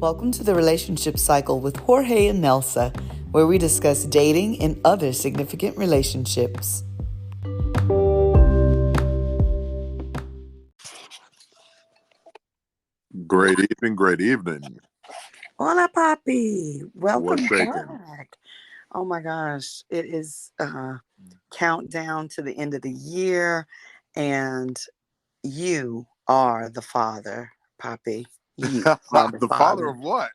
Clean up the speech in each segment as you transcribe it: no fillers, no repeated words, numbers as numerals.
Welcome to the Relationship Cycle with Jorge and Nelsa, where we discuss dating and other significant relationships. Great evening, great evening. Hola, Papi. Welcome What's shaking? back. Oh my gosh. It is countdown to the end of the year, and you are the father, Papi. You are The father of what?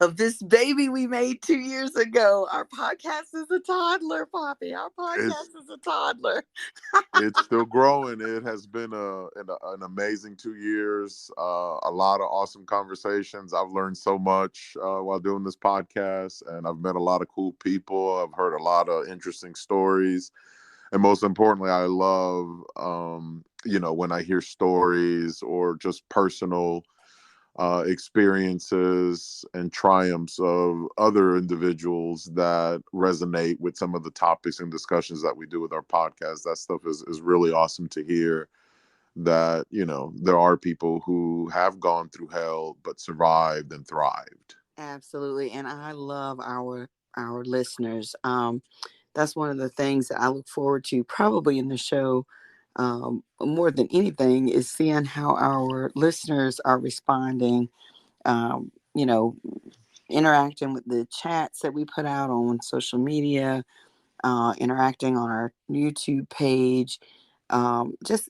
of this baby we made 2 years ago. Our podcast is a toddler, Papi. Our podcast is a toddler. It's still growing. It has been an amazing 2 years. A lot of awesome conversations. I've learned so much while doing this podcast, and I've met a lot of cool people. I've heard a lot of interesting stories, and most importantly, I love when I hear stories or just personal experiences and triumphs of other individuals that resonate with some of the topics and discussions that we do with our podcast. That stuff is really awesome to hear, that, there are people who have gone through hell but survived and thrived. Absolutely. And I love our listeners. That's one of the things that I look forward to probably in the show more than anything, is seeing how our listeners are responding, um, you know, interacting with the chats that we put out on social media, interacting on our YouTube page, just,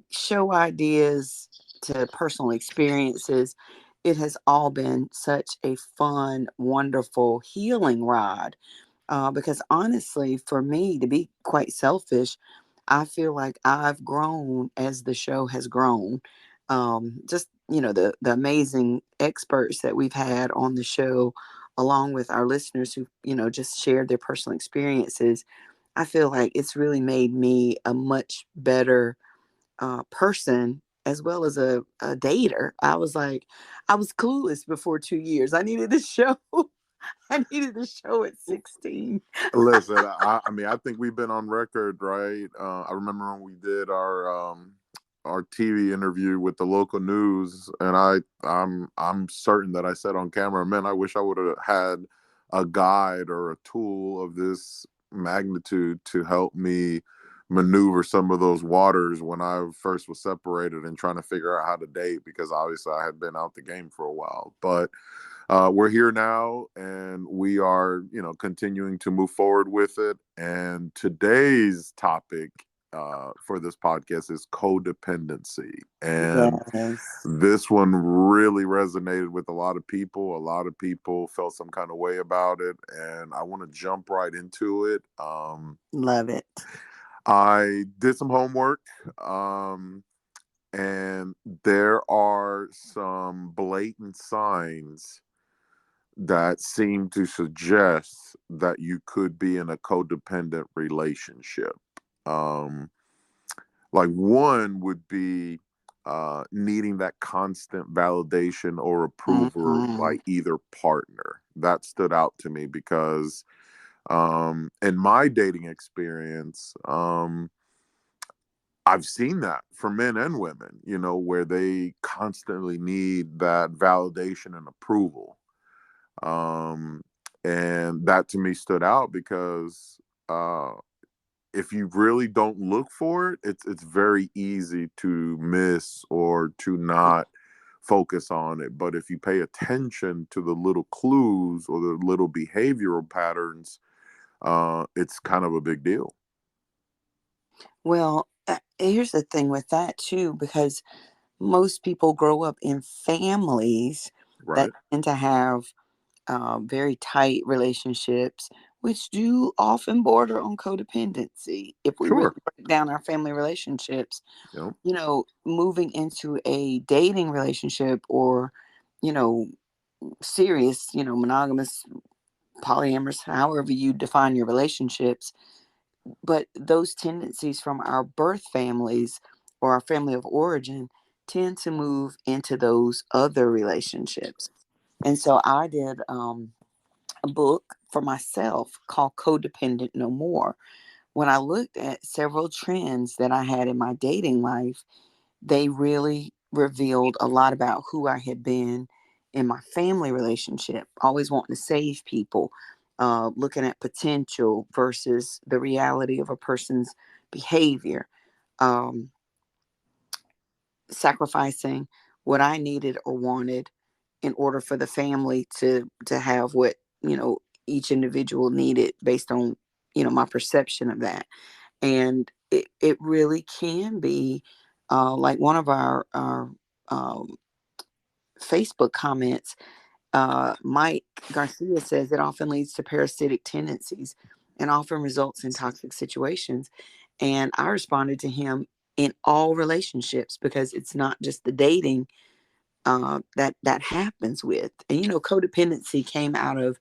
show ideas to personal experiences. It has all been such a fun, wonderful healing ride. Because honestly, for me, to be quite selfish, I feel like I've grown as the show has grown. Just, the amazing experts that we've had on the show, along with our listeners who, just shared their personal experiences. I feel like it's really made me a much better person, as well as a dater. I was clueless before 2 years. I needed to show. I needed to show at 16. Listen, I think we've been on record, right? I remember when we did our TV interview with the local news, and I'm certain that I said on camera, man, I wish I would have had a guide or a tool of this magnitude to help me maneuver some of those waters when I first was separated and trying to figure out how to date, because obviously I had been out the game for a while. But we're here now, and we are, continuing to move forward with it. And today's topic for this podcast is codependency. And Yes. this one really resonated with a lot of people. A lot of people felt some kind of way about it, and I want to jump right into it. Love it. I did some homework, and there are some blatant signs that seem to suggest that you could be in a codependent relationship. Um, like, one would be needing that constant validation or approval by either partner. That stood out to me because in my dating experience, I've seen that for men and women, where they constantly need that validation and approval. Um, and that to me stood out because if you really don't look for it, it's very easy to miss or to not focus on it. But if you pay attention to the little clues or the little behavioral patterns, it's kind of a big deal. Well, here's the thing with that too, because most people grow up in families that Right. tend to have very tight relationships, which do often border on codependency. If we really Sure. break down our family relationships, Yep. moving into a dating relationship, or, you know, serious, monogamous, polyamorous, however you define your relationships. But those tendencies from our birth families or our family of origin tend to move into those other relationships. And so I did a book for myself called Codependent No More. When I looked at several trends that I had in my dating life, they really revealed a lot about who I had been in my family relationship, always wanting to save people, looking at potential versus the reality of a person's behavior, um, sacrificing what I needed or wanted in order for the family to have what, each individual needed based on, my perception of that. And it really can be, like one of our um, Facebook comments, Mike Garcia says it often leads to parasitic tendencies and often results in toxic situations. And I responded to him, in all relationships, because it's not just the dating that happens with. And codependency came out of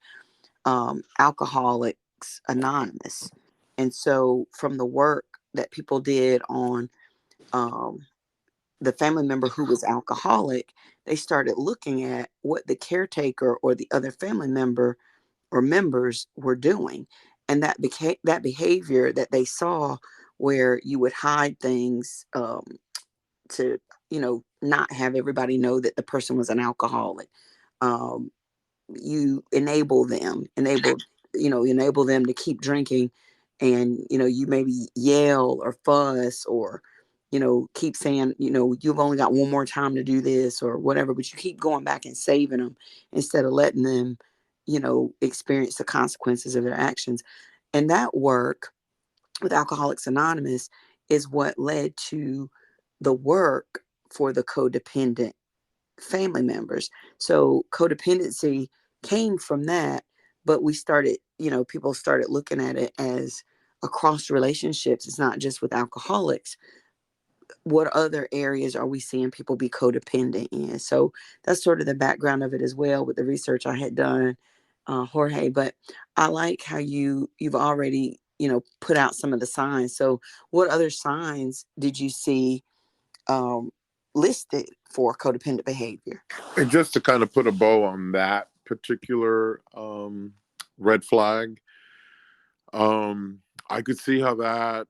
Alcoholics Anonymous, and so from the work that people did on um, the family member who was alcoholic, they started looking at what the caretaker or the other family member or members were doing, and that became that behavior that they saw, where you would hide things, to not have everybody know that the person was an alcoholic. um, you enable them to keep drinking, and you maybe yell or fuss, or keep saying, you've only got one more time to do this or whatever, but you keep going back and saving them instead of letting them experience the consequences of their actions. And that work with Alcoholics Anonymous is what led to the work for the codependent family members. So codependency came from that, but we started, people started looking at it as across relationships. It's not just with alcoholics. What other areas are we seeing people be codependent in? So that's sort of the background of it as well, with the research I had done, Jorge. But I like how you've already put out some of the signs. So what other signs did you see um, listed for codependent behavior? And just to kind of put a bow on that particular red flag, I could see how that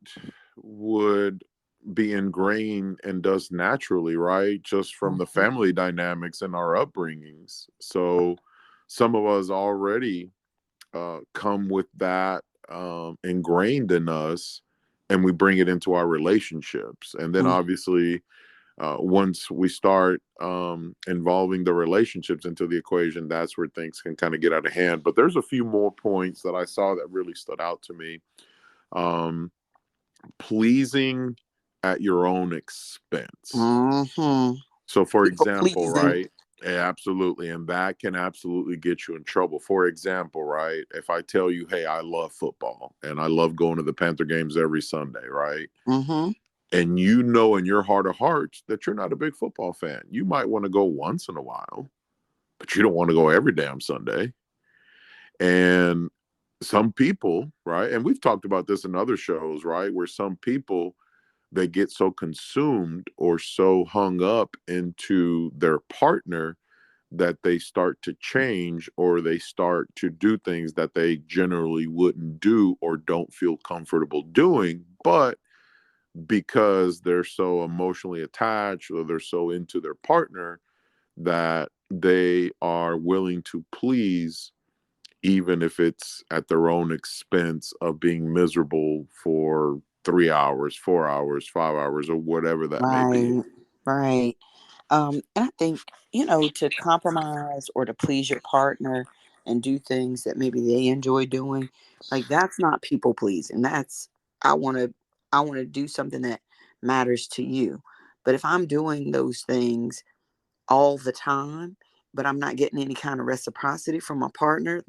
would be ingrained and does naturally, right? Just from the family dynamics and our upbringings. So some of us already come with that ingrained in us, and we bring it into our relationships. And then obviously, once we start involving the relationships into the equation, that's where things can kind of get out of hand. But there's a few more points that I saw that really stood out to me. Pleasing at your own expense. Mm-hmm. So, for People example, pleasing. right? Absolutely. And that can absolutely get you in trouble. For example, right? If I tell you, hey, I love football and I love going to the Panther games every Sunday, right? Mm-hmm. And you know in your heart of hearts that you're not a big football fan. You might want to go once in a while, but you don't want to go every damn Sunday. And some people, right? And we've talked about this in other shows, right? Where some people, they get so consumed or so hung up into their partner that they start to change, or they start to do things that they generally wouldn't do or don't feel comfortable doing. But because they're so emotionally attached or they're so into their partner, that they are willing to please, even if it's at their own expense of being miserable for 3 hours, 4 hours, 5 hours, or whatever that may be. Right. Right. And I think, to compromise or to please your partner and do things that maybe they enjoy doing, like that's not people pleasing. That's, I want to I want to do something that matters to you. But if I'm doing those things all the time, but I'm not getting any kind of reciprocity from my partner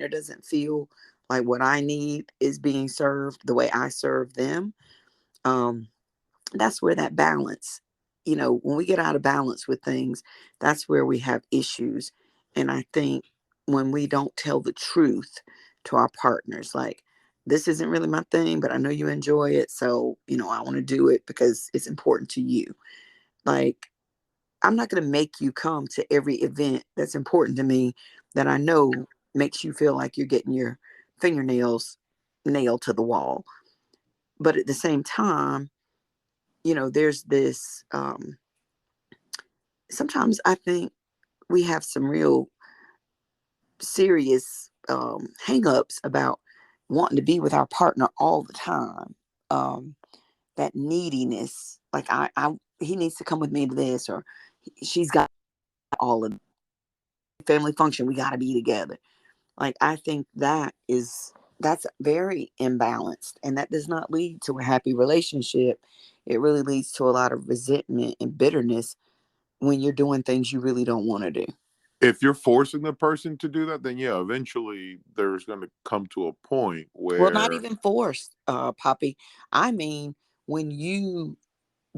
doesn't feel like what I need is being served the way I serve them. Um, that's where that balance, when we get out of balance with things, that's where we have issues. And I think when we don't tell the truth to our partners, like, this isn't really my thing, but I know you enjoy it. So, I want to do it because it's important to you. Like, I'm not going to make you come to every event that's important to me that I know makes you feel like you're getting your fingernails nailed to the wall. But at the same time, there's this, sometimes I think we have some real serious hang-ups about wanting to be with our partner all the time. That neediness, like he needs to come with me to this, or she's got all of family function, we got to be together. Like, I think that's very imbalanced, and that does not lead to a happy relationship. It really leads to a lot of resentment and bitterness when you're doing things you really don't want to do. If you're forcing the person to do that, then yeah, eventually there's going to come to a point Well, not where even forced, Poppy. I mean, when you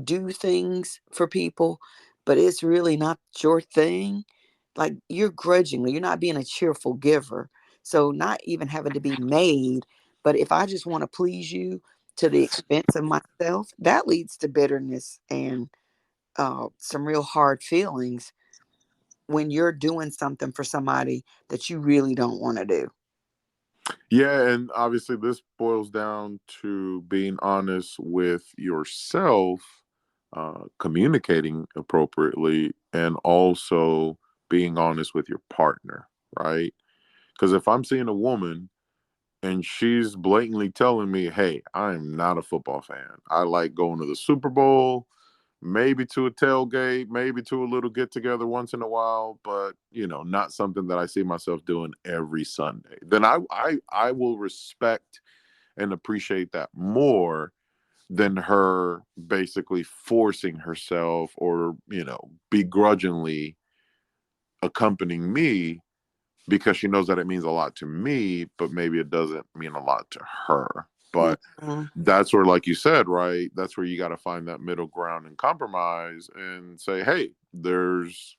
do things for people, but it's really not your thing, like, you're grudgingly, you're not being a cheerful giver. So, not even having to be made, but if I just want to please you to the expense of myself, that leads to bitterness and some real hard feelings when you're doing something for somebody that you really don't want to do. yeah, and obviously this boils down to being honest with yourself, communicating appropriately, and also being honest with your partner, right? Because if I'm seeing a woman and she's blatantly telling me, hey, I am not a football fan. I like going to the Super Bowl, maybe to a tailgate, maybe to a little get together once in a while, but not something that I see myself doing every Sunday. Then I will respect and appreciate that more than her basically forcing herself or, begrudgingly accompanying me because she knows that it means a lot to me, but maybe it doesn't mean a lot to her. But Mhm. that's where, like you said, right? That's where you got to find that middle ground and compromise and say, hey, there's,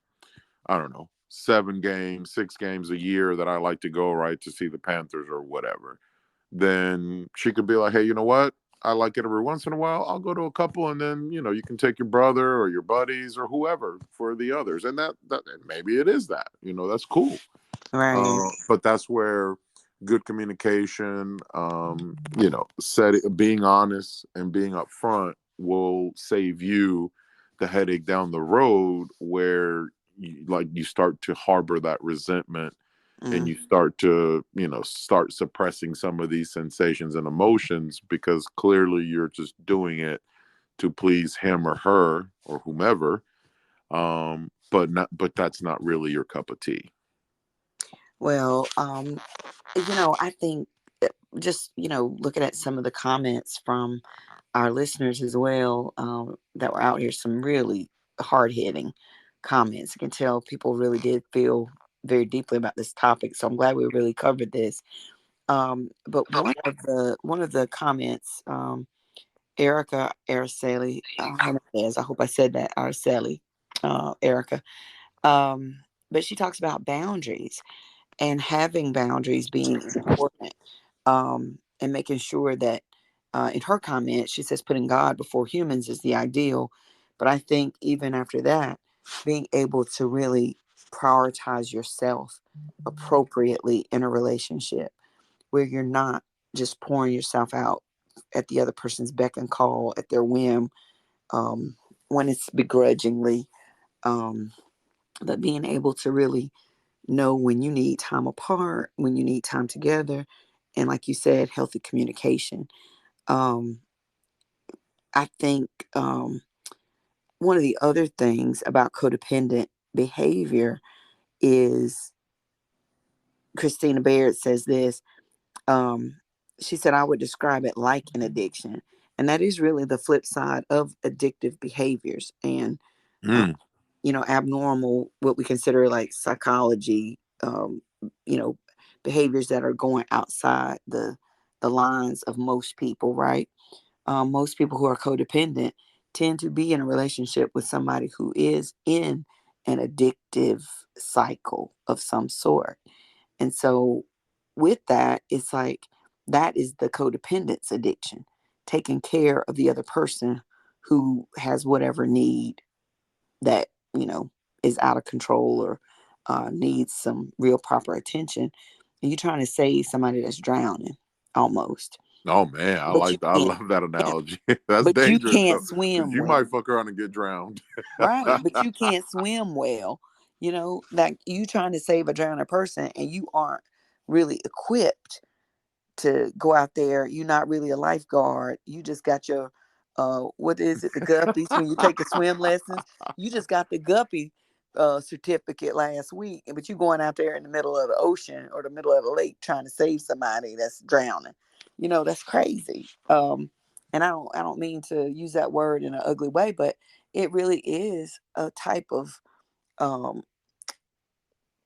I don't know, 7 games, 6 games a year that I like to go, right, to see the Panthers or whatever. Then she could be like, hey, you know what? I like it every once in a while. I'll go to a couple, and then you can take your brother or your buddies or whoever for the others, and that maybe it is that that's cool. Right. But that's where good communication, being honest and being upfront will save you the headache down the road where you start to harbor that resentment and Mm. you start to, start suppressing some of these sensations and emotions because clearly you're just doing it to please him or her or whomever. But that's not really your cup of tea. Well, I think just, looking at some of the comments from our listeners as well, that were out here, some really hard hitting comments. I can tell people really did feel very deeply about this topic. So I'm glad we really covered this. But one of the comments, Erica Araceli Hernandez, I hope I said that, Araceli, Erica. But she talks about boundaries and having boundaries being important, and making sure that, in her comment, she says putting God before humans is the ideal. But I think even after that, being able to really prioritize yourself appropriately in a relationship where you're not just pouring yourself out at the other person's beck and call at their whim, um, when it's begrudgingly, um, but being able to really know when you need time apart, when you need time together, and like you said, healthy communication. Um, I think, one of the other things about codependent behavior is, Christina Baird says this. Um, she said, I would describe it like an addiction. And that is really the flip side of addictive behaviors and, uh, Mm. abnormal, what we consider like psychology, you know, behaviors that are going outside the lines of most people, right? Most people who are codependent tend to be in a relationship with somebody who is in an addictive cycle of some sort. And so, with that, it's like that is the codependence addiction, taking care of the other person who has whatever need that, is out of control or needs some real proper attention. And you're trying to save somebody that's drowning almost. Oh man, But you I can't love that swim. analogy. That's But you dangerous can't though, because swim you well. might fuck around and get drowned. Right. But you can't swim well. that you trying to save a drowning person and you aren't really equipped to go out there. You're not really a lifeguard. You just got your what is it, the guppies when you take the swim lessons. You just got the guppy certificate last week, but you going out there in the middle of the ocean or the middle of the lake trying to save somebody that's drowning. That's crazy. And I don't mean to use that word in an ugly way, but it really is a type of um,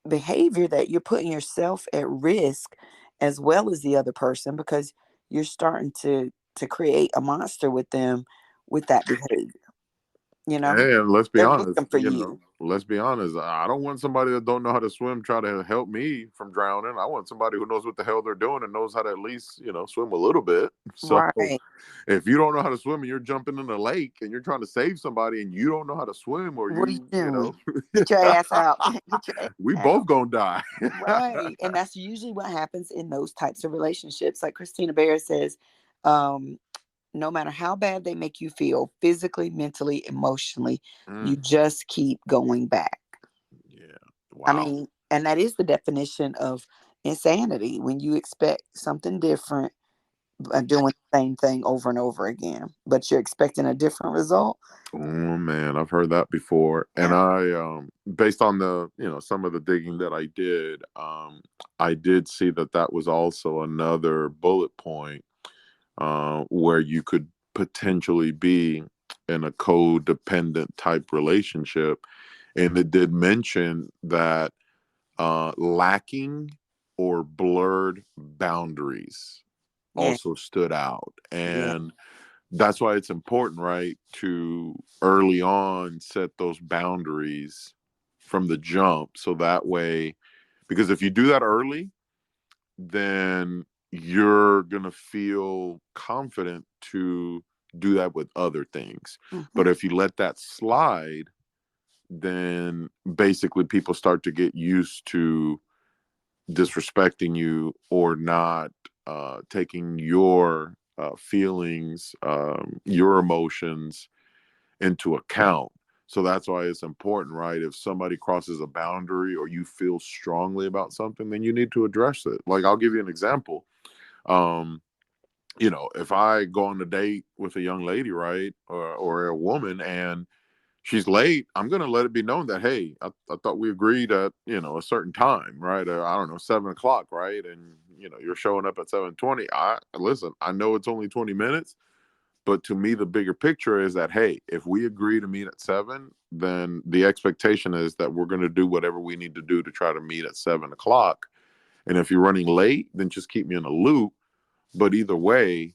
behavior that you're putting yourself at risk as well as the other person, because you're starting to create a monster with them with that behavior. you know And let's be they're honest, looking for you. let's be honest. I don't want somebody that don't know how to swim try to help me from drowning. I want somebody who knows what the hell they're doing and knows how to at least, swim a little bit. So Right. if you don't know how to swim and you're jumping in the lake and you're trying to save somebody and you don't know how to swim, or What are you you know, doing? Get your ass out. Get your ass we out. both gonna die. Right. And that's usually what happens in those types of relationships. Like Christina Bear says, um, no matter how bad they make you feel physically, mentally, emotionally, you Mm, just keep going back. yeah. I Wow. mean, and that is the definition of insanity, when you expect something different, doing the same thing over and over again, but you're expecting a different result. Oh man, I've heard that before. And Yeah. I based on the, some of the digging that I did see that that was also another bullet point where you could potentially be in a codependent type relationship. And it did mention that lacking or blurred boundaries Yeah. also stood out. Yeah. And that's why it's important, right, to early on set those boundaries from the jump. So that way, because if you do that early, then you're going to feel confident to do that with other things. Hmm. But if you let that slide, then basically people start to get used to disrespecting you or not taking your feelings, your emotions into account. So that's why it's important, right? If somebody crosses a boundary or you feel strongly about something, then you need to address it. Like, I'll give you an example. Um, if I go on a date with a young lady, right, or a woman, and she's late, I'm going to let it be known that, hey, I thought we agreed at, a certain time, right? I don't know, 7 o'clock, right? And, you're showing up at 7:20. Listen, I know it's only 20 minutes, but to me, the bigger picture is that, hey, if we agree to meet at 7, then the expectation is that we're going to do whatever we need to do to try to meet at 7 o'clock. And if you're running late, then just keep me in the loop. But either way,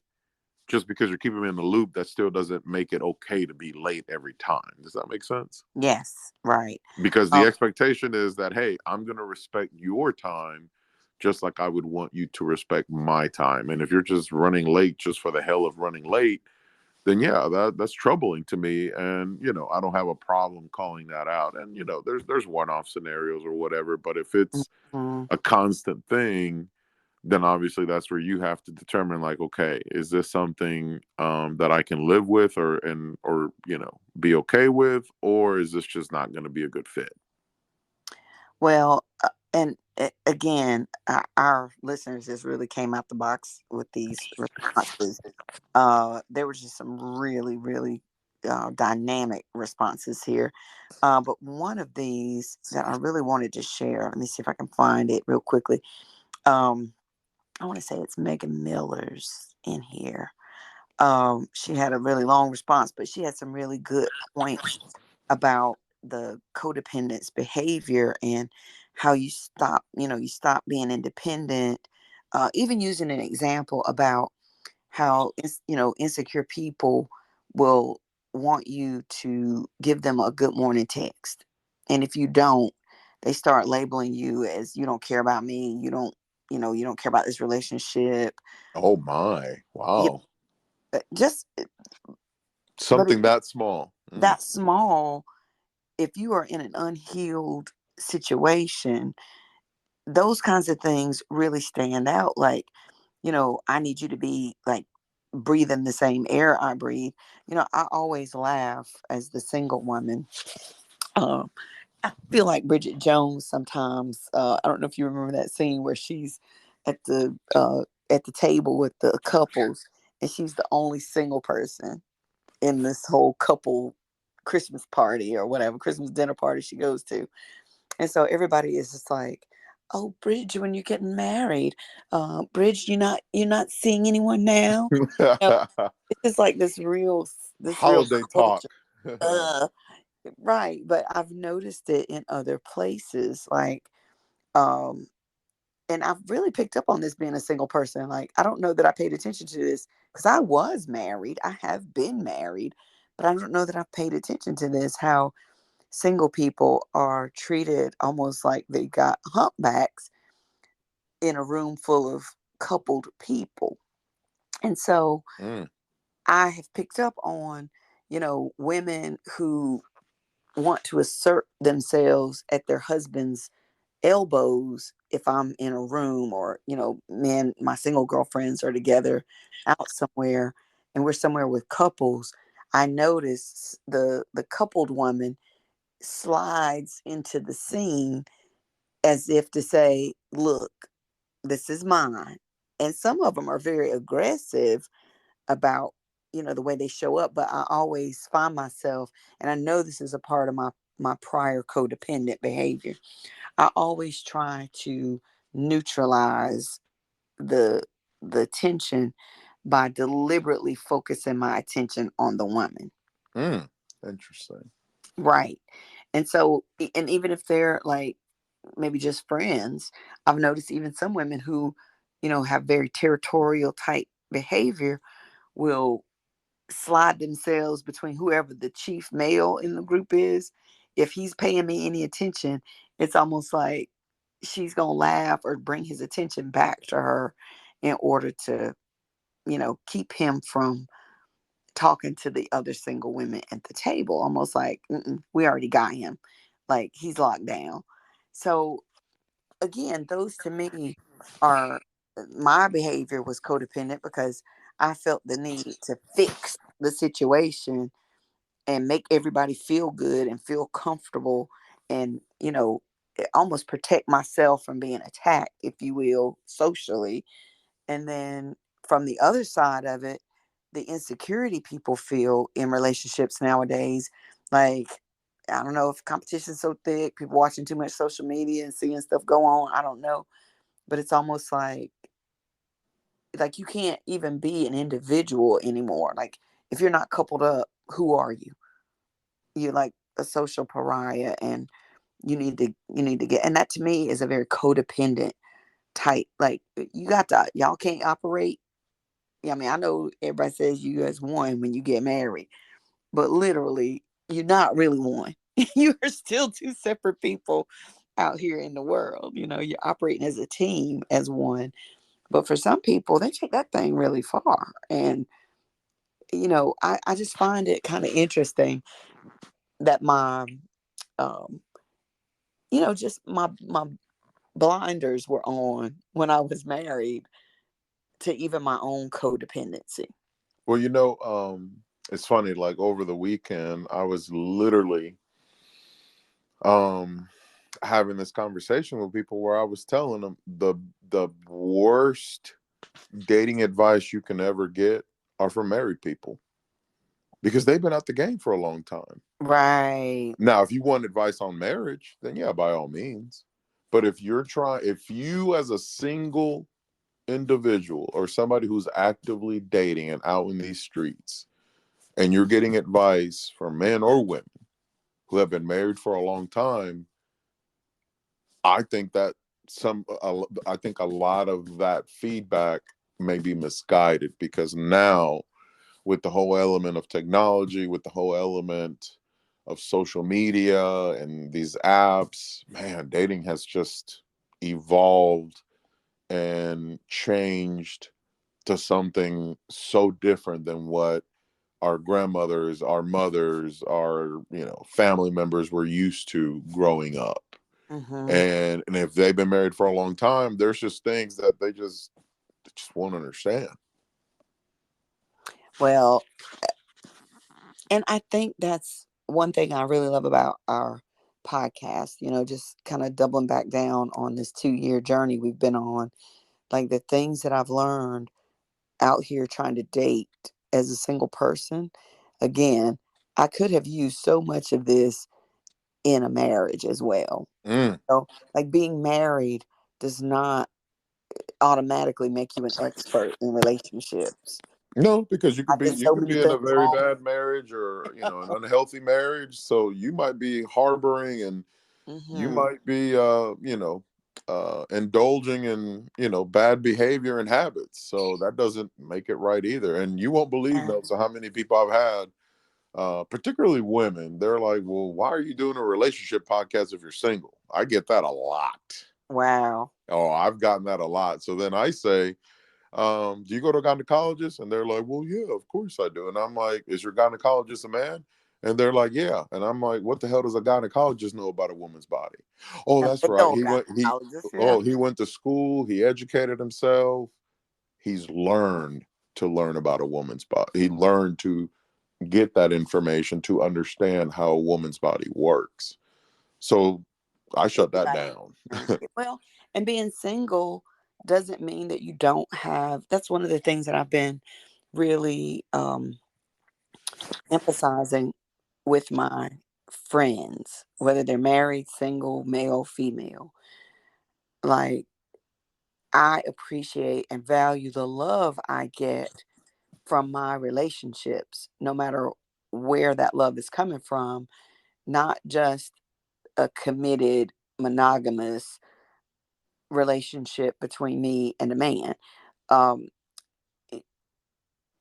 just because you're keeping me in the loop, that still doesn't make it okay to be late every time. Does that make sense? Yes. Right. Because the Um, expectation is that, hey, I'm going to respect your time just like I would want you to respect my time. And if you're just running late just for the hell of running late, then yeah, that's troubling to me. And I don't have a problem calling that out. And there's one-off scenarios or whatever, but if it's mhm. a constant thing, then obviously that's where you have to determine, like, okay, is this something that I can live with, or be okay with, or is this just not going to be a good fit? Well, and again, our listeners just really came out the box with these responses. There was just some really, really dynamic responses here. But one of these that I really wanted to share, let me see if I can find it real quickly. Um, I want to say it's Megan Miller's in here. She had a really long response, but she had some really good points about the codependence behavior and how you stop being independent. Even using an example about how insecure people will want you to give them a good morning text, and if you don't, they start labeling you as, you don't care about me, you don't care about this relationship. Oh my, Yeah, wow. just but Something that small. that small, if you are in an unhealed situation, those kinds of things really stand out. Like, I need you to be like breathing the same air I breathe. I always laugh as the single woman. Um, I feel like Bridget Jones sometimes. I don't know if you remember that scene where she's at the table with the couples, and she's the only single person in this whole couple Christmas party or whatever Christmas dinner party she goes to. And so everybody is just like, "Oh, Bridge, when you're getting married, Bridge, you're not seeing anyone now." You know, it's just like this real Holiday talk. culture. Uh, right. But I've noticed it in other places, like, um, and I've really picked up on this being a single person. Like, I don't know that I paid attention to this because I was married. I have been married, but I don't know that I've paid attention to this. How single people are treated almost like they got humpbacks in a room full of coupled people. And so Mm. I have picked up on, women who want to assert themselves at their husband's elbows if I'm in a room, or, men, my single girlfriends are together out somewhere and we're somewhere with couples. I notice the coupled woman slides into the scene as if to say, "Look, this is mine." And some of them are very aggressive about, the way they show up, but I always find myself, and I know this is a part of my prior codependent behavior. I always try to neutralize the the tension by deliberately focusing my attention on the woman. Mm. Interesting. Right. And so, and even if they're like maybe just friends, I've noticed even some women who, have very territorial type behavior will slide themselves between whoever the chief male in the group is. If he's paying me any attention, it's almost like she's going to laugh or bring his attention back to her in order to, keep him from talking to the other single women at the table. Almost like, we already got him. Like, he's locked down. So, again, those to me are my behavior was codependent because I felt the need to fix the situation and make everybody feel good and feel comfortable, and, almost protect myself from being attacked, if you will, socially. And then from the other side of it, the insecurity people feel in relationships nowadays, like, I don't know if competition's so thick, people watching too much social media and seeing stuff go on. I don't know. But it's almost like you can't even be an individual anymore. Like, if you're not coupled up, who are you? You're like a social pariah, and you need to get, and that to me is a very codependent type. Like, y'all can't operate. Yeah, I mean, I know everybody says you guys one when you get married, but literally, you're not really one. You are still two separate people out here in the world. You're operating as a team, as one. But for some people, they take that thing really far. And, I just find it kind of interesting that um, just my blinders were on when I was married to even my own codependency. Well, it's funny. Like over the weekend, I was literally um having this conversation with people where I was telling them the worst dating advice you can ever get are from married people because they've been out the game for a long time. Right. Now, if you want advice on marriage, then yeah, by all means. But if you as a single individual or somebody who's actively dating and out in these streets, and you're getting advice from men or women who have been married for a long time, I think that I think a lot of that feedback may be misguided because now with the whole element of technology, with the whole element of social media and these apps, man, dating has just evolved and changed to something so different than what our grandmothers, our mothers, our family members were used to growing up. Hmm. And if they've been married for a long time, there's just things that they just won't understand. Well, and I think that's one thing I really love about our podcast, just kind of doubling back down on this 2-year journey we've been on, like the things that I've learned out here trying to date as a single person. Again, I could have used so much of this in a marriage as well. Mm. So, like being married does not automatically make you an expert in relationships. No, because I did you so could many be in a things very wrong. bad marriage, or an unhealthy marriage. So you might be harboring, and you Hmm. might be indulging in bad behavior and habits. So that doesn't make it right either. And you won't believe, And Nelson, how many people I've had, particularly women. They're like, "Well, why are you doing a relationship podcast if you're single?" I get that a lot. wow. Oh, I've gotten that a lot. So then I say, do you go to a gynecologist? And they're like, well, yeah, of course I do. And I'm like, is your gynecologist a man? And they're like, yeah. And I'm like, what the hell does a gynecologist know about a woman's body? Oh, A that's right. male gynecologist, yeah. He went to school, he educated himself, he's learned about a woman's body. He learned to get that information to understand how a woman's body works. So I shut that Right. down. Well, and being single doesn't mean that you don't have. That's one of the things that I've been really emphasizing with my friends, whether they're married, single, male, female. Like, I appreciate and value the love I get from my relationships, no matter where that love is coming from, not just a committed, monogamous relationship between me and a man. Um, it-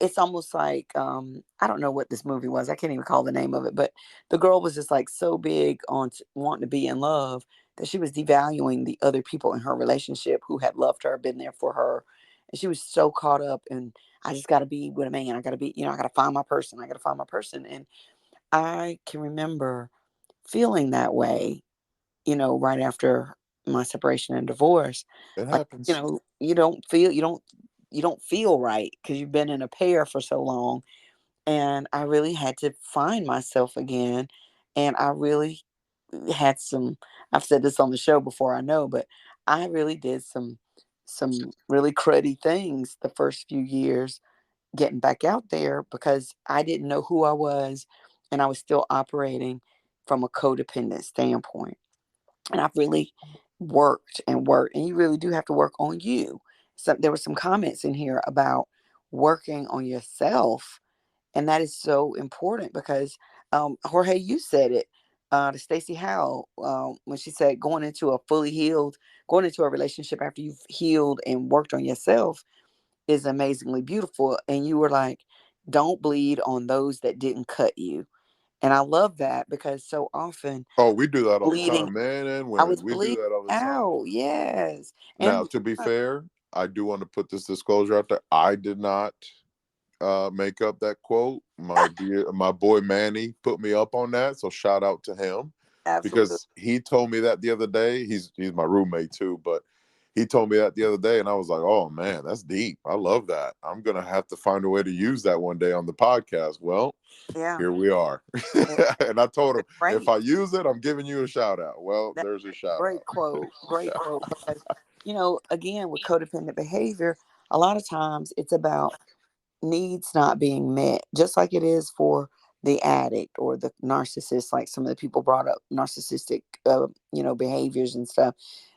it's almost like I don't know what this movie was. I can't even call the name of it, but the girl was just like so big on wanting to be in love that she was devaluing the other people in her relationship who had loved her, been there for her, and she was so caught up in I just got to be with a man. I got to be, I got to find my person. I got to find my person. And I can remember feeling that way, right after my separation and divorce. It Like, happens. you don't feel right because you've been in a pair for so long. And I really had to find myself again. And I really had some, I've said this on the show before, I know, but I really did some really cruddy things the first few years getting back out there because I didn't know who I was and I was still operating from a codependent standpoint. And I've really worked and worked, and you really do have to work on you. So there were some comments in here about working on yourself, and that is so important because Jorge, you said it to Stacey Howe when she said going into a relationship after you've healed and worked on yourself is amazingly beautiful. And you were like, don't bleed on those that didn't cut you. And I love that because so often Oh, we do that all the bleeding, time, men and I women. was We do bleeding that all the time. out. Yes. Now, And to be fair, I do want to put this disclosure out there. I did not make up that quote. My boy Manny put me up on that, so shout out to him absolutely. because he told me that the other day. He's my roommate too, but he told me that the other day, and I was like, "Oh man, that's deep. I love that. I'm gonna have to find a way to use that one day on the podcast." Well, Yeah. here we are, It, and I told him it's if great. I use it, I'm giving you a shout out. Well, That's there's a a shout great out. quote. Great quote. Because, again, with codependent behavior, a lot of times it's about needs not being met, just like it is for the addict or the narcissist, like some of the people brought up narcissistic, behaviors and stuff.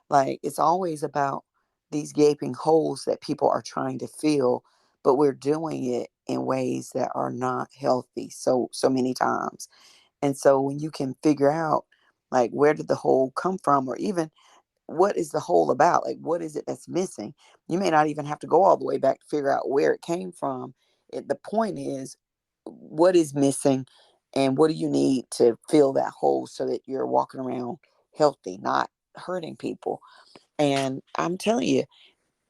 Like it's always about these gaping holes that people are trying to fill, but we're doing it in ways that are not healthy so many times. And so when you can figure out like where did the hole come from, or even what is the hole about, like what is it that's missing, you may not even have to go all the way back to figure out where it came from. The point is what is missing and what do you need to fill that hole so that you're walking around healthy, not hurting people. And I'm telling you,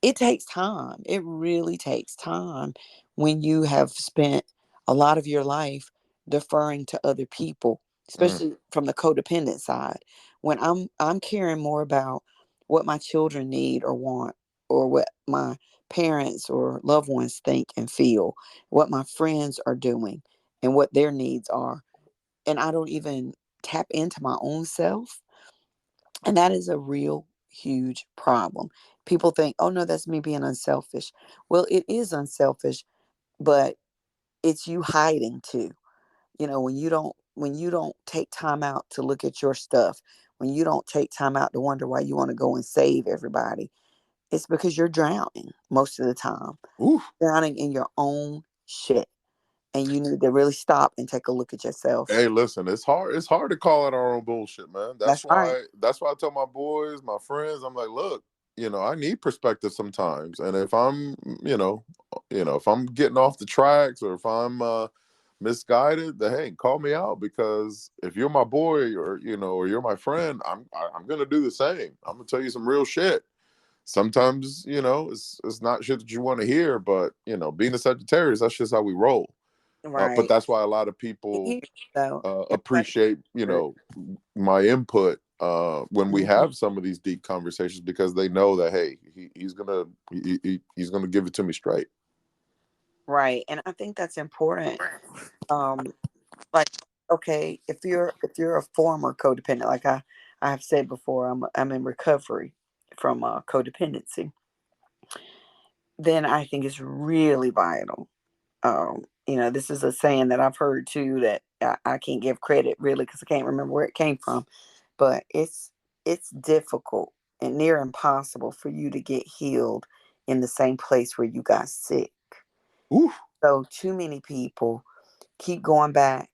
it takes time. It really takes time when you have spent a lot of your life deferring to other people, Mm. especially from the codependent side. When I'm caring more about what my children need or want, or what my parents or loved ones think and feel, what my friends are doing and what their needs are. And I don't even tap into my own self. And that is a real huge problem. People think, oh no, that's me being unselfish. Well, it is unselfish, but it's you hiding too. When you don't take time out to look at your stuff, when you don't take time out to wonder why you want to go and save everybody, it's because you're drowning most of the time. Ooh. Drowning in your own shit. And you need to really stop and take a look at yourself. Hey, listen, it's hard. It's hard to call out our own bullshit, man. That's That's right. why. That's why I tell my boys, my friends, I'm like, look, I need perspective sometimes. And if I'm, if I'm getting off the tracks or if I'm misguided, then hey, call me out, because if you're my boy or or you're my friend, I'm gonna do the same. I'm gonna tell you some real shit. Sometimes it's not shit that you want to hear, but being a Sagittarius, that's just how we roll. But Right. that's why a lot of people Here, though, everybody appreciate my input when we Mhm. have some of these deep conversations, because they know that hey, he's gonna give it to me straight. Right. And I think that's important. Um, like, okay, if you're a former codependent, like I have said before, I'm in recovery from codependency, then I think it's really vital. This is a saying that I've heard too, that I can't give credit really because I can't remember where it came from, but it's difficult and near impossible for you to get healed in the same place where you got sick. Ooh. So too many people keep going back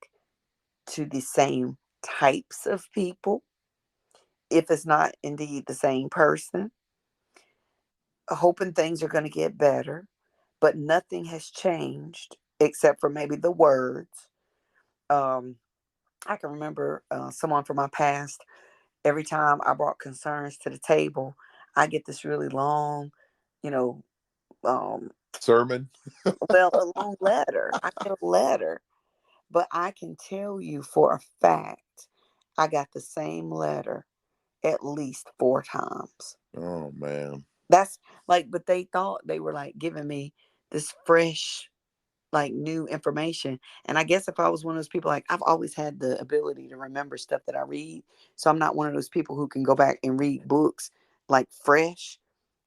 to the same types of people, if it's not indeed the same person, hoping things are going to get better, but nothing has changed except for maybe the words. Um, I can remember someone from my past. Every time I brought concerns to the table, I get this really long, you know, um, Sermon. well, a long letter. I get a letter, but I can tell you for a fact, I got the same letter at least 4 times. Oh man. That's like, but they thought they were like giving me this fresh, like new information. And I guess if I was one of those people, like I've always had the ability to remember stuff that I read. So I'm not one of those people who can go back and read books like fresh.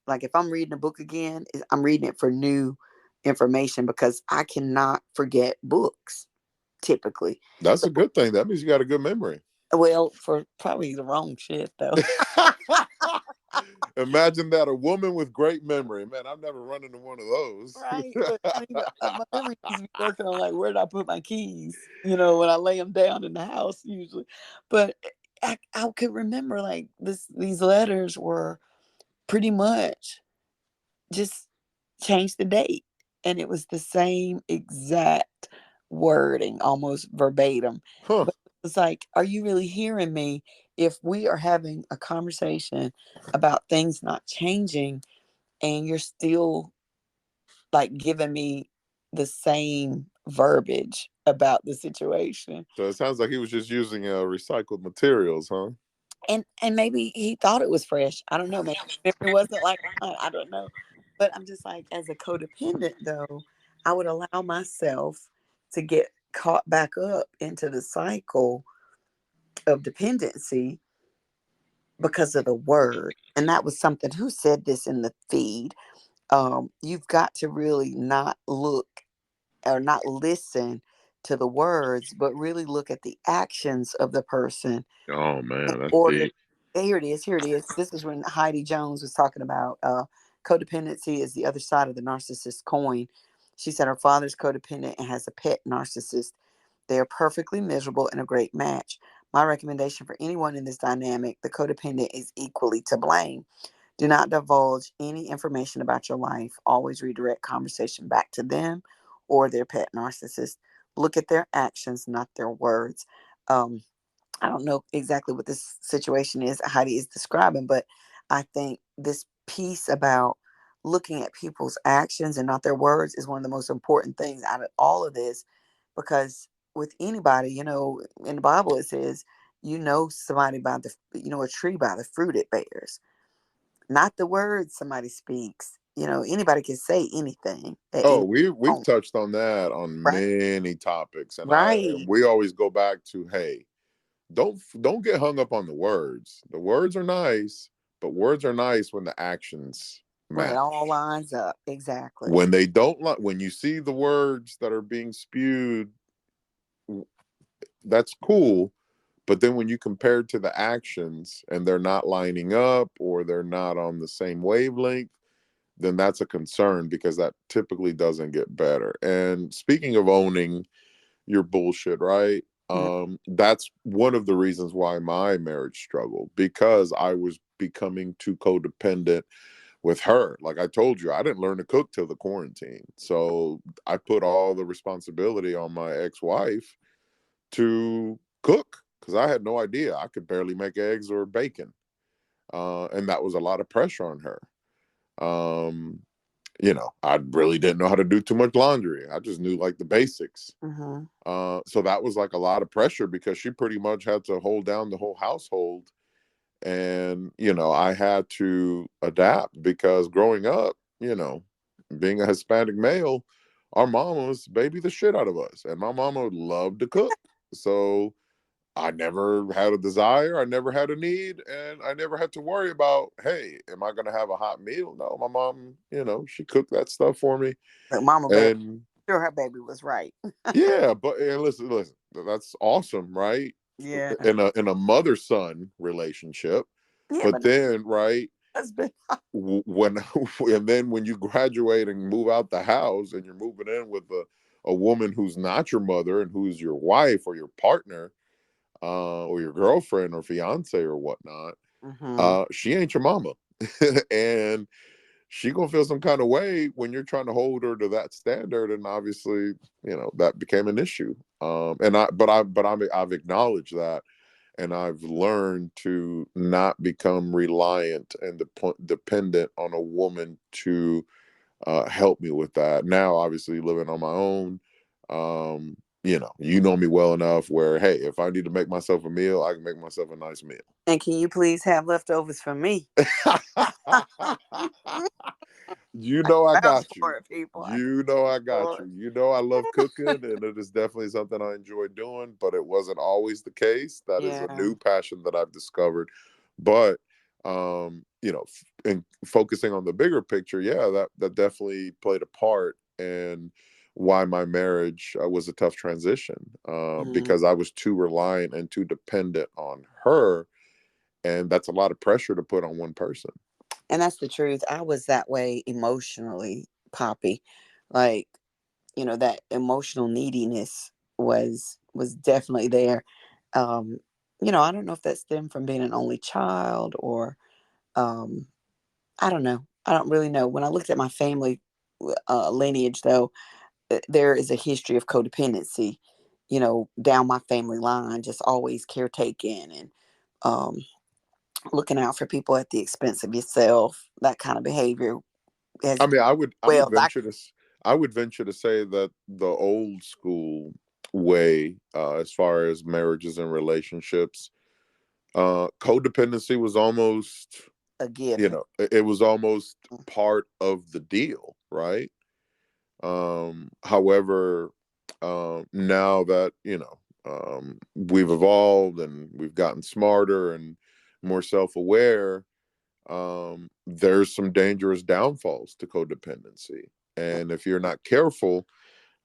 Like if I'm reading a book again, I'm reading it for new information because I cannot forget books typically. That's So, a good thing. That means you got a good memory. well, for probably the wrong shit though. Imagine that, a woman with great memory. Man, I've never run into one of those. Right, but I mean, my memory needs to be working on like where did I put my keys? When I lay them down in the house usually. But I could remember like these letters were pretty much just changed the date, and it was the same exact wording, almost verbatim. Huh. But it's like, are you really hearing me? If we are having a conversation about things not changing, and you're still like giving me the same verbiage about the situation. So it sounds like he was just using recycled materials, huh? And maybe he thought it was fresh. I don't know. Maybe it wasn't like mine. I don't know. But I'm just like, as a codependent though, I would allow myself to get caught back up into the cycle of dependency because of the word. And that was something, who said this in the feed? You've got to really not look or not listen to the words, but really look at the actions of the person Oh in man, that's order. deep. Here it is. Here it is. This is when Heidi Jones was talking about codependency is the other side of the narcissist coin. She said her father's codependent and has a pet narcissist. They are perfectly miserable and a great match. My recommendation for anyone in this dynamic, the codependent is equally to blame. Do not divulge any information about your life. Always redirect conversation back to them or their pet narcissist. Look at their actions, not their words. Um, I don't know exactly what this situation is Heidi is describing, but I think this piece about looking at people's actions and not their words is one of the most important things out of all of this. Because with anybody, in the Bible it says, somebody by a tree by the fruit it bears, not the words somebody speaks. Anybody can say anything at Oh, any we've moment. touched on that on Right. many topics, and Right. we always go back to hey, don't get hung up on the words. The words are nice, but words are nice when the actions When it match. all lines up. Exactly. When they don't like, when you see the words that are being spewed, that's cool. But then when you compare it to the actions and they're not lining up or they're not on the same wavelength, then that's a concern, because that typically doesn't get better. And speaking of owning your bullshit, right? Mhm. That's one of the reasons why my marriage struggled, because I was becoming too codependent with her. Like I told you, I didn't learn to cook till the quarantine. So I put all the responsibility on my ex-wife to cook, because I had no idea. I could barely make eggs or bacon. And that was a lot of pressure on her. Um, I really didn't know how to do too much laundry. I just knew like the basics. Mhm. So that was like a lot of pressure, because she pretty much had to hold down the whole household. And, I had to adapt, because growing up, being a Hispanic male, our mamas baby the shit out of us. And my mama loved to cook. So I never had a desire, I never had a need, and I never had to worry about, hey, am I going to have a hot meal? No, my mom, she cooked that stuff for me. But Mama Bear, And sure her baby was right. yeah, but and listen, that's awesome, right? Yeah. In a mother-son relationship. Yeah, But but then, right, husband. when and then when you graduate and move out the house and you're moving in with a woman who's not your mother and who's your wife or your partner, or your girlfriend or fiance or whatnot, Mhm. she ain't your mama. And she gonna feel some kind of way when you're trying to hold her to that standard. And obviously, that became an issue. I've acknowledged that, and I've learned to not become reliant and dependent on a woman to help me with that. Now, obviously, living on my own, you know me well enough where, hey, if I need to make myself a meal, I can make myself a nice meal. And can you please have leftovers for me? You I know I vouch got you. for it, people. I can You know I got for you. it. You know I love cooking, and it is definitely something I enjoy doing, but it wasn't always the case. That is a Yeah. new passion that I've discovered. But in focusing on the bigger picture, yeah, that definitely played a part in why my marriage was a tough transition, Mhm. because I was too reliant and too dependent on her, and that's a lot of pressure to put on one person. And that's the truth. I was that way emotionally, Poppy. Like, that emotional neediness was definitely there. Um, I don't know if that stemmed from being an only child or um I don't know. I don't really know. When I looked at my family lineage, though, there is a history of codependency, down my family line, just always caretaking and um, looking out for people at the expense of yourself. That kind of behavior has I been mean, I would well venture to say that the old school way, as far as marriages and relationships, codependency was almost, a given. it was almost part of the deal, right? However, now that we've evolved and we've gotten smarter and more self-aware, there's some dangerous downfalls to codependency. And if you're not careful,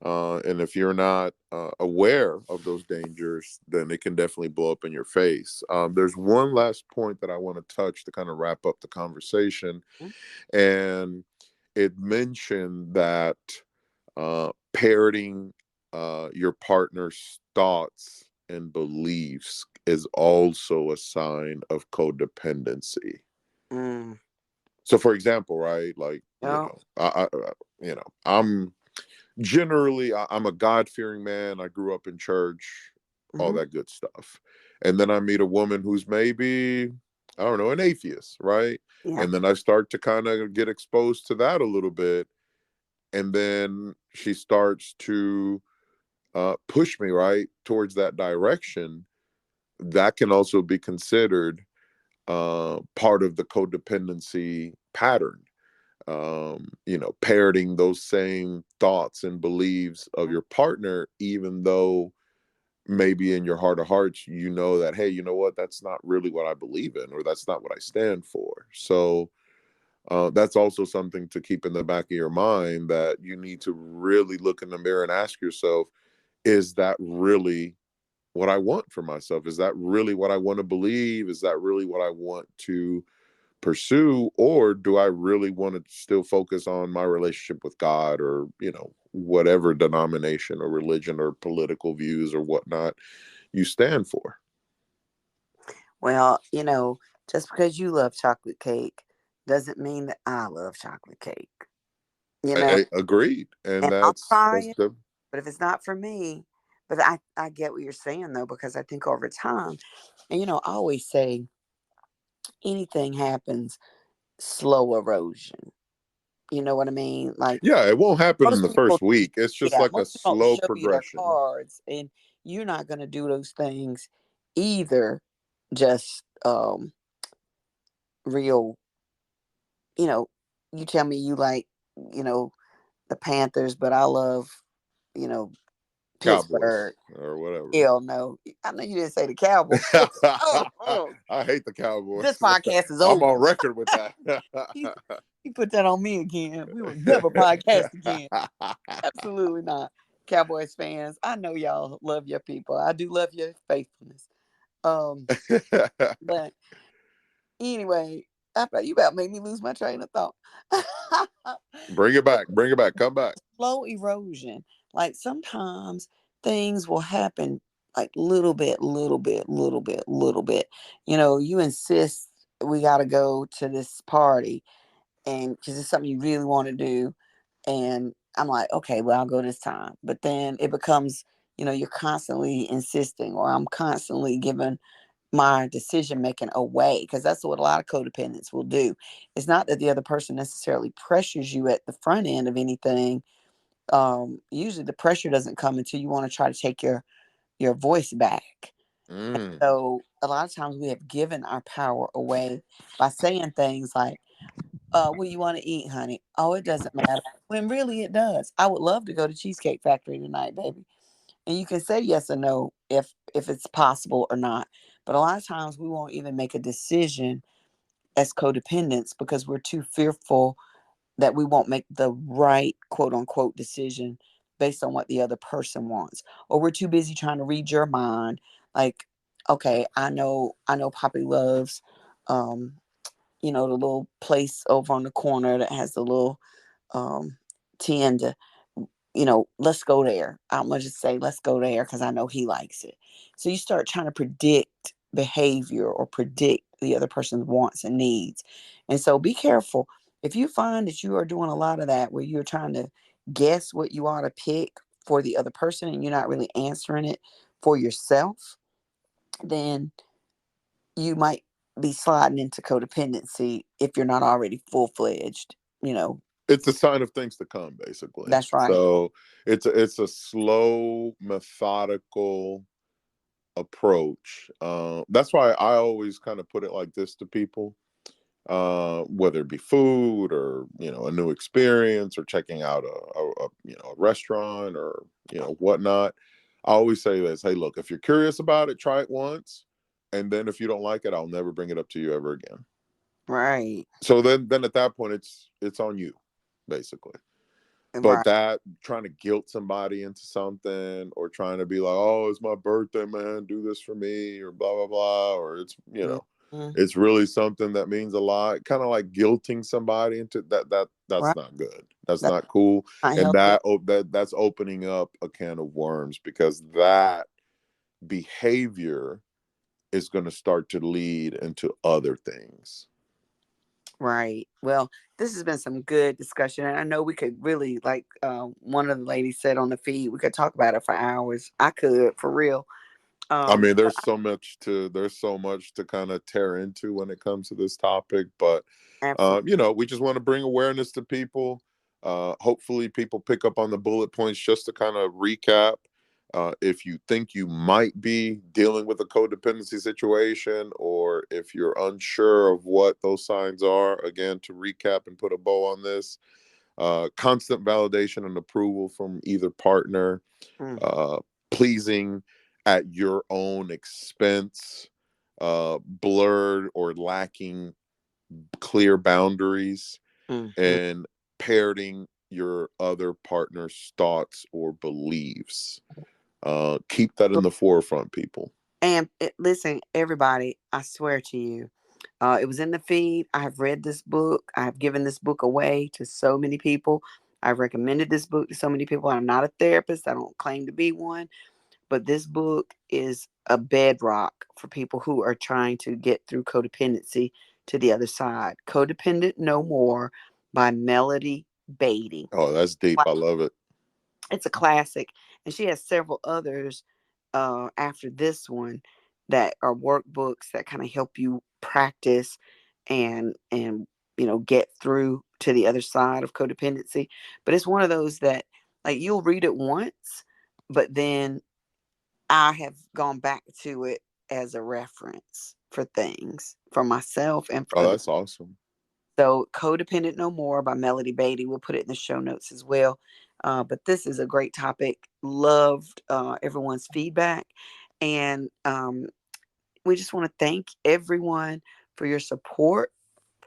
and if you're not aware of those dangers, then it can definitely blow up in your face. There's one last point that I want to touch to kind of wrap up the conversation. And it mentioned that parroting your partner's thoughts and beliefs is also a sign of codependency. Mm. So, for example, right, like Yeah. I'm generally I'm a God fearing man. I grew up in church, all Hmm. that good stuff, and then I meet a woman who's maybe, I don't know, an atheist, right? Yeah. And then I start to kind of get exposed to that a little bit, and then she starts to push me right towards that direction. That can also be considered part of the codependency pattern. Parroting those same thoughts and beliefs of your partner, even though maybe in your heart of hearts, you know that, hey, you know what, that's not really what I believe in, or that's not what I stand for. So that's also something to keep in the back of your mind, that you need to really look in the mirror and ask yourself, is that really what I want for myself? Is that really what I want to believe? Is that really what I want to pursue? Or do I really want to still focus on my relationship with God, or, whatever denomination or religion or political views or whatnot you stand for? Well, just because you love chocolate cake doesn't mean that I love chocolate cake. Agreed. And And I'll try that's it, the but if it's not for me, but I get what you're saying though, because I think over time, and I always say anything happens slow erosion. You know what I mean? Like yeah, it won't happen in most the people, first week. It's just yeah, like a most people don't slow show you their progression. cards, and you're not going to do those things either. Just real, you know. You tell me you like, you know, the Panthers, but I love, you know, Cowboys Pittsburgh. or whatever. Hell no. I know you didn't say the Cowboys. Oh. I hate the This Cowboys. podcast is I'm on over. record with that. You put that on me again. We will never podcast again. Absolutely not. Cowboys fans, I know y'all love your people. I do love your faithfulness. Um, but anyway, you about made me lose my train of thought. Bring it back. Bring it back. Come back. Slow erosion. Like sometimes things will happen like little bit, little bit, little bit, little bit. You insist we got to go to this party, and because it's something you really want to do, and I'm like, okay, well, I'll go this time. But then it becomes, you're constantly insisting, or I'm constantly giving my decision making away, because that's what a lot of codependents will do. It's not that the other person necessarily pressures you at the front end of anything. Usually the pressure doesn't come until you want to try to take your voice back. Mm. So a lot of times we have given our power away by saying things like, what do you want to eat, honey? Oh, it doesn't matter. When really it does. I would love to go to Cheesecake Factory tonight, baby. And you can say yes or no if it's possible or not. But a lot of times we won't even make a decision as codependents because we're too fearful that we won't make the right quote unquote decision based on what the other person wants. Or we're too busy trying to read your mind. Like, okay, I know Poppy loves the little place over on the corner that has the little um tender. Let's go there. I'm gonna just say let's go there because I know he likes it. So you start trying to predict behavior or predict the other person's wants and needs. And so be careful. If you find that you are doing a lot of that where you're trying to guess what you ought to pick for the other person and you're not really answering it for yourself, then you might be sliding into codependency if you're not already full-fledged, It's a sign of things to come, basically. that's right. So it's a slow, methodical approach. That's why I always kind of put it like this to people, whether it be food or a new experience or checking out a restaurant or whatnot. I always say this: hey, look, if you're curious about it, try it once, and then if you don't like it, I'll never bring it up to you ever again. Right. So then at that point, it's on you, basically. But Right. that trying to guilt somebody into something, or trying to be like, oh, it's my birthday, man, do this for me, or blah blah blah, or Mm-hmm. it's really something that means a lot, kind of like guilting somebody into that's Right. not good. That's That's not cool. not And healthy. that's opening up a can of worms, because that behavior is going to start to lead into other things. Right. Well, this has been some good discussion. And I know we could really, like one of the ladies said on the feed, we could talk about it for hours. I could, for real. I mean, But there's so much to kind of tear into when it comes to this topic, but absolutely. we just want to bring awareness to people. Hopefully, people pick up on the bullet points. Just to kind of recap, if you think you might be dealing with a codependency situation, or if you're unsure of what those signs are, again, to recap and put a bow on this: constant validation and approval from either partner, Mm, uh, pleasing at your own expense, blurred or lacking clear boundaries, and parroting your other partner's thoughts or beliefs. Keep that in the forefront, people. And listen, everybody, I swear to you, it was in the feed. I have read this book. I have given this book away to so many people. I've recommended this book to so many people. I'm not a therapist. I don't claim to be one. But this book is a bedrock for people who are trying to get through codependency to the other side. Codependent No More by Melody Beatty. Oh, that's deep. I love it. It's a classic. And she has several others after this one that are workbooks that kind of help you practice and get through to the other side of codependency. But it's one of those that, like, you'll read it once, but then I have gone back to it as a reference for things for myself and for Oh, others. that's awesome. So Codependent No More by Melody Beatty. We'll put it in the show notes as well. But this is a great topic. Loved everyone's feedback. And we just want to thank everyone for your support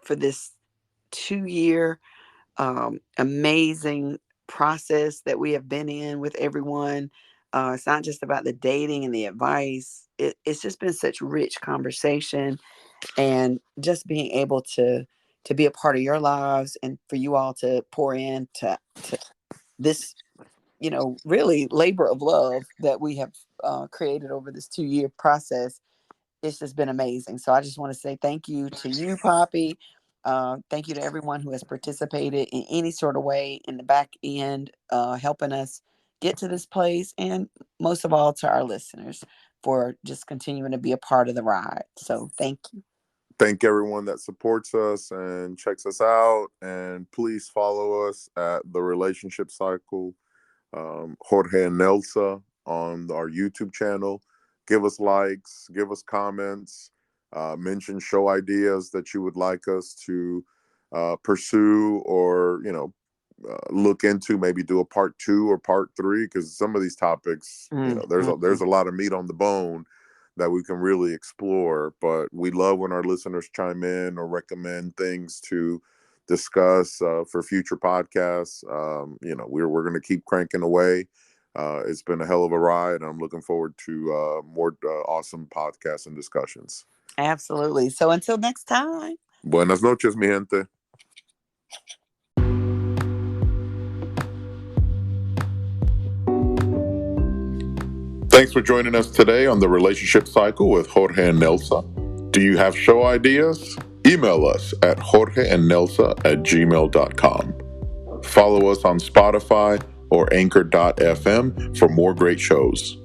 for this 2-year amazing process that we have been in with everyone. It's not just about the dating and the advice. It's just been such rich conversation, and just being able to be a part of your lives, and for you all to pour in to this, really labor of love that we have created over this 2-year process. It's just been amazing. So I just want to say thank you to you, Poppy. Thank you to everyone who has participated in any sort of way in the back end, helping us get to this place. And most of all, to our listeners for just continuing to be a part of the ride. So thank you. Thank everyone that supports us and checks us out. And please follow us at The Relationship Cycle, Jorge and Nelsa, on our YouTube channel. Give us likes, give us comments, mention show ideas that you would like us to pursue, or look into, maybe do a part 2 or part 3, because some of these topics, there's a lot of meat on the bone that we can really explore. But we love when our listeners chime in or recommend things to discuss for future podcasts. We're going to keep cranking away. It's been a hell of a ride, and I'm looking forward to more awesome podcasts and discussions. Absolutely. So until next time. Buenas noches, mi gente. Thanks for joining us today on The Relationship Cycle with Jorge and Nelsa. Do you have show ideas? Email us at jorgeandnelsa@gmail.com. Follow us on Spotify or anchor.fm for more great shows.